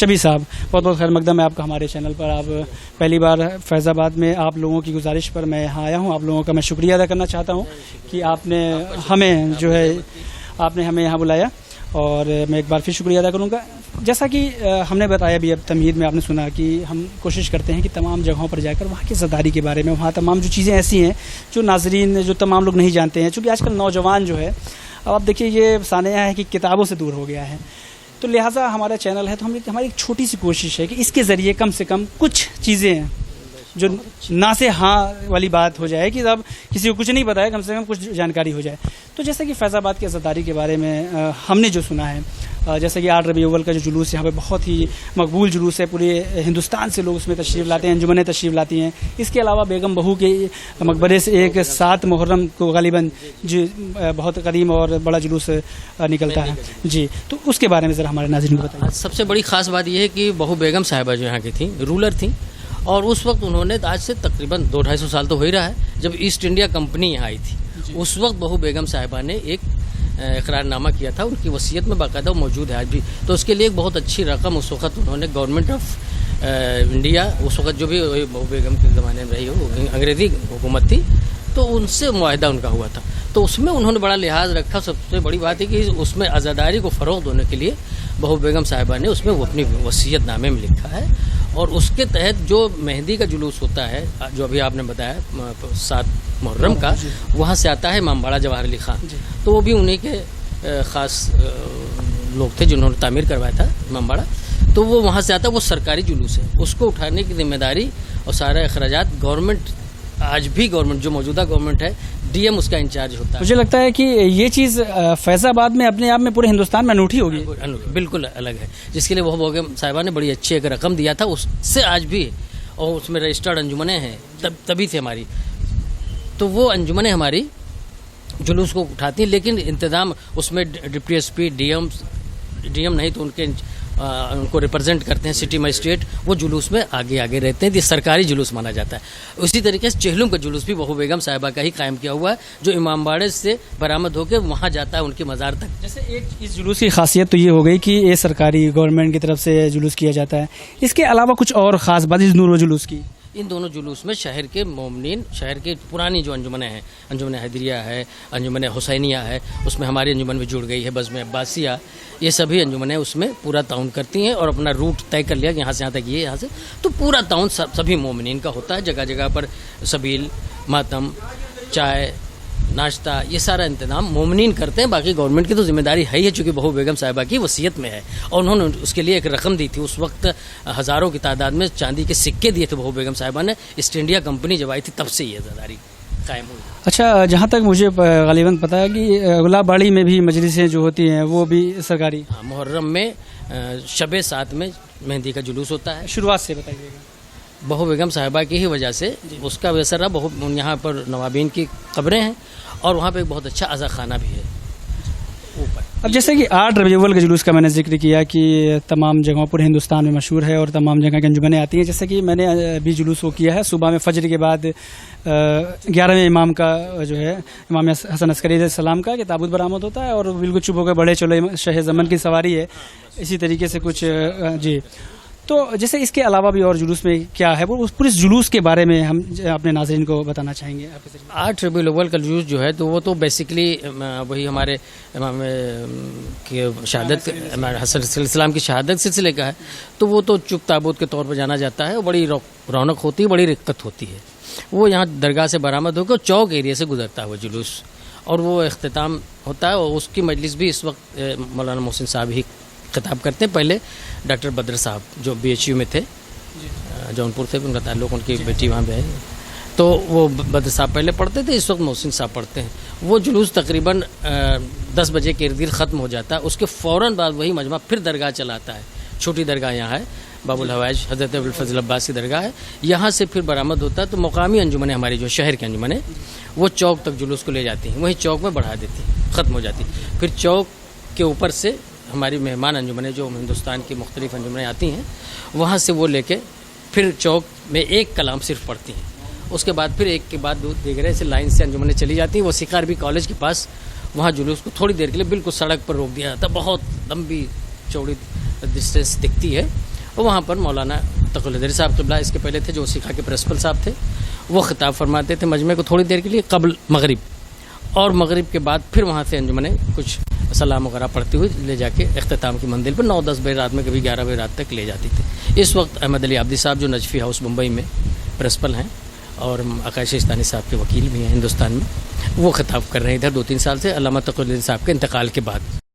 شبیر صاحب، بہت بہت خیر مقدم ہے آپ کا ہمارے چینل پر. آپ پہلی بار فیض آباد میں آپ لوگوں کی گزارش پر میں یہاں آیا ہوں. آپ لوگوں کا میں شکریہ ادا کرنا چاہتا ہوں کہ آپ نے ہمیں یہاں بلایا، اور میں ایک بار پھر شکریہ ادا کروں گا. جیسا کہ ہم نے بتایا بھی، اب تمہید میں آپ نے سنا کہ ہم کوشش کرتے ہیں کہ تمام جگہوں پر جا کر وہاں کی عزاداری کے بارے میں، وہاں تمام جو چیزیں ایسی ہیں جو ناظرین، جو تمام لوگ نہیں جانتے ہیں. چونکہ آج کل نوجوان جو ہے، اب آپ دیکھیے یہ سانحہ ہے کہ کتابوں سے دور ہو گیا ہے، تو لہٰذا ہمارا چینل ہے، تو ہماری ایک چھوٹی سی کوشش ہے کہ اس کے ذریعے کم سے کم کچھ چیزیں جو نہ سے ہاں والی بات ہو جائے کہ اب کسی کو کچھ نہیں پتا ہے، کم سے کم کچھ جانکاری ہو جائے. تو جیسا کہ فیض آباد کی عزاداری کے بارے میں ہم نے جو سنا ہے، جیسا کہ 8 ربیع الاول کا جو جلوس یہاں پہ بہت ہی مقبول جلوس ہے، پورے ہندوستان سے لوگ اس میں تشریف لاتے ہیں، انجمنیں تشریف لاتی ہیں. اس کے علاوہ بیگم بہو کے مقبرے سے ایک 7 محرم کو غالباً جو بہت قدیم اور بڑا جلوس نکلتا ہے. جی، تو اس کے بارے میں ذرا ہمارے ناظرین کو بتائیے. سب سے بڑی خاص بات یہ ہے کہ بہو بیگم صاحبہ جو یہاں کی تھیں، رولر تھیں، اور اس وقت انہوں نے آج سے تقریباً 200-250 سال تو ہو ہی رہا ہے جب ایسٹ انڈیا کمپنی یہاں آئی تھی. اس وقت بہو بیگم صاحبہ نے ایک اقرار نامہ کیا تھا، ان کی وصیت میں باقاعدہ وہ موجود ہے آج بھی. تو اس کے لیے ایک بہت اچھی رقم اس وقت انہوں نے گورنمنٹ آف انڈیا، اس وقت جو بھی بہو بیگم کے زمانے میں رہی ہو، انگریزی حکومت تھی، تو ان سے معاہدہ ان کا ہوا تھا. تو اس میں انہوں نے بڑا لحاظ رکھا. سب سے بڑی بات ہے کہ اس میں عزاداری کو فروغ دینے کے لیے بہو بیگم صاحبہ نے اس میں وہ اپنی وصیت نامے میں لکھا ہے. اور اس کے تحت جو مہندی کا جلوس ہوتا ہے، جو ابھی آپ نے بتایا 7 محرم کا، وہاں سے آتا ہے امام باڑہ جواہر علی خان. تو وہ بھی انہیں کے خاص لوگ تھے جنہوں نے تعمیر کروایا تھا امام باڑہ. تو وہ وہاں سے آتا ہے، وہ سرکاری جلوس ہے. اس کو اٹھانے کی ذمہ داری اور سارے اخراجات گورنمنٹ، آج بھی گورنمنٹ جو موجودہ گورنمنٹ ہے، ڈی ایم اس کا انچارج ہوتا ہے. مجھے لگتا ہے کہ یہ چیز فیض آباد میں اپنے آپ میں پورے ہندوستان میں انوکھی ہوگی، بالکل الگ ہے، جس کے لیے وہ بیگم صاحبہ نے بڑی اچھی ایک رقم دیا تھا. اس سے آج بھی، اور اس میں رجسٹرڈ انجمنیں ہیں، تبھی سے ہماری، تو وہ انجمنیں ہماری جلوس کو اٹھاتی ہیں. لیکن انتظام اس میں deputy SP, DM نہیں تو ان کو ریپرزینٹ کرتے ہیں سٹی مجسٹریٹ، وہ جلوس میں آگے رہتے ہیں. یہ سرکاری جلوس مانا جاتا ہے. اسی طریقے سے چہلم کا جلوس بھی بہو بیگم صاحبہ کا ہی قائم کیا ہوا ہے، جو امام باڑے سے برآمد ہو کے وہاں جاتا ہے ان کی مزار تک. جیسے ایک اس جلوس کی خاصیت تو یہ ہو گئی کہ یہ سرکاری گورنمنٹ کی طرف سے جلوس کیا جاتا ہے. اس کے علاوہ کچھ اور خاص بات اس نور و جلوس کی؟ ان دونوں جلوس میں شہر کے مومنین، شہر کے پرانی جو انجمنیں ہیں، انجمن حیدریہ ہے، انجمن حسینیہ ہے، اس میں ہماری انجمن بھی جڑ گئی ہے، بزم عباسیہ، یہ سبھی انجمنیں اس میں پورا تعاون کرتی ہیں. اور اپنا روٹ طے کر لیا کہ یہاں سے یہاں تک، یہ یہاں سے، تو پورا تعاون سبھی مومنین کا ہوتا ہے. جگہ جگہ پر سبیل، ماتم، چائے، ناشتہ، یہ سارا انتظام مومنین کرتے ہیں. باقی گورنمنٹ کی تو ذمہ داری ہے ہی، چونکہ بہو بیگم صاحبہ کی وصیت میں ہے. اور انہوں نے اس کے لیے ایک رقم دی تھی. اس وقت ہزاروں کی تعداد میں چاندی کے سکے دیے تھے بہو بیگم صاحبہ نے. ایسٹ انڈیا کمپنی جب آئی تھی تب سے یہ عزاداری قائم ہوئی. اچھا، جہاں تک مجھے غالباً پتا ہے کہ گلاب باڑی میں بھی مجلسیں جو ہوتی ہیں وہ بھی سرکاری. ہاں، محرم میں شب 7 میں مہندی کا جلوس ہوتا ہے. شروعات سے بتائیے گا. بہو بیگم صاحبہ کی ہی وجہ سے اس کا ویسر رہا. یہاں پر نوابین کی قبریں ہیں، اور وہاں پہ ایک بہت اچھا عزا خانہ بھی ہے اوپر. اب جیسے کہ 8 ربیع الاول کے جلوس کا میں نے ذکر کیا کہ تمام جگہوں پر ہندوستان میں مشہور ہے اور تمام جگہ کی انجمنیں آتی ہیں. جیسے کہ میں نے بھی جلوس وہ کیا ہے صبح میں فجر کے بعد 11ویں امام کا جو ہے امام حسن عسکری علیہ السلام کا کہ تابوت برآمد ہوتا ہے، اور بالکل چپ ہو کے بڑے چلو شہ زمن کی سواری ہے. اسی طریقے سے کچھ جی. تو جیسے اس کے علاوہ بھی اور جلوس میں کیا ہے، وہ پورے جلوس کے بارے میں ہم اپنے ناظرین کو بتانا چاہیں گے. 8 ربیع الاول کا جلوس جو ہے تو وہ تو بیسیکلی وہی ہمارے امام کی شہادت، حسن علیہ السلام کی شہادت سلسلے کا ہے. تو وہ تو چپ تابوت کے طور پر جانا جاتا ہے. بڑی رونق ہوتی ہے، بڑی رقت ہوتی ہے. وہ یہاں درگاہ سے برآمد ہو کر چوک ایریا سے گزرتا ہے وہ جلوس، اور وہ اختتام ہوتا ہے. اور اس کی مجلس بھی اس وقت مولانا محسن صاحب ہی خطاب کرتے ہیں. پہلے ڈاکٹر بدر صاحب جو BHU میں تھے، جونپور تھے، ان کا تعلق، ان کی بیٹی وہاں پہ ہے، تو وہ بدر صاحب پہلے پڑھتے تھے. اس وقت محسن صاحب پڑھتے ہیں. وہ جلوس تقریباً 10 بجے کے ارد گرد ختم ہو جاتا ہے. اس کے فوراً بعد وہی مجمع پھر درگاہ چلاتا ہے. چھوٹی درگاہ یہاں ہے، باب الحوائج حضرت ابوالفضل عباس کی درگاہ ہے. یہاں سے پھر برآمد ہوتا ہے. تو مقامی انجمنیں ہماری جو شہر کی انجمنیں، وہ چوک تک جلوس کو لے جاتی ہیں، وہیں چوک میں بڑھا دیتی ہیں، ختم ہو جاتی. پھر چوک کے اوپر سے ہماری مہمان انجمنیں جو ہندوستان کی مختلف انجمنیں آتی ہیں، وہاں سے وہ لے کے پھر چوک میں ایک کلام صرف پڑھتی ہیں. اس کے بعد پھر ایک کے بعد دیگرے سے لائن سے انجمنیں چلی جاتی ہیں. وہ سکھا عربی کالج کے پاس وہاں جلوس کو تھوڑی دیر کے لیے بالکل سڑک پر روک دیا جاتا ہے. بہت لمبی چوڑی ڈسٹینس دکھتی ہے. اور وہاں پر مولانا تقی الحضری صاحب قبلہ اس کے پہلے تھے جو سکھا کے پرنسپل صاحب تھے، وہ خطاب فرماتے تھے مجمع کو تھوڑی دیر کے لیے قبل مغرب، اور مغرب کے بعد پھر وہاں سے انجمنیں کچھ سلام وغیرہ پڑھتے ہوئے لے جا کے اختتام کی منزل پر 9-10 بجے رات میں، کبھی 11 بجے رات تک لے جاتی تھی۔ اس وقت احمد علی عابدی صاحب جو نجفی ہاؤس ممبئی میں پرنسپل ہیں اور عقائد شیستانی صاحب کے وکیل بھی ہیں ہندوستان میں، وہ خطاب کر رہے ہیں ادھر 2-3 سال سے علامہ تقی الحضری صاحب کے انتقال کے بعد۔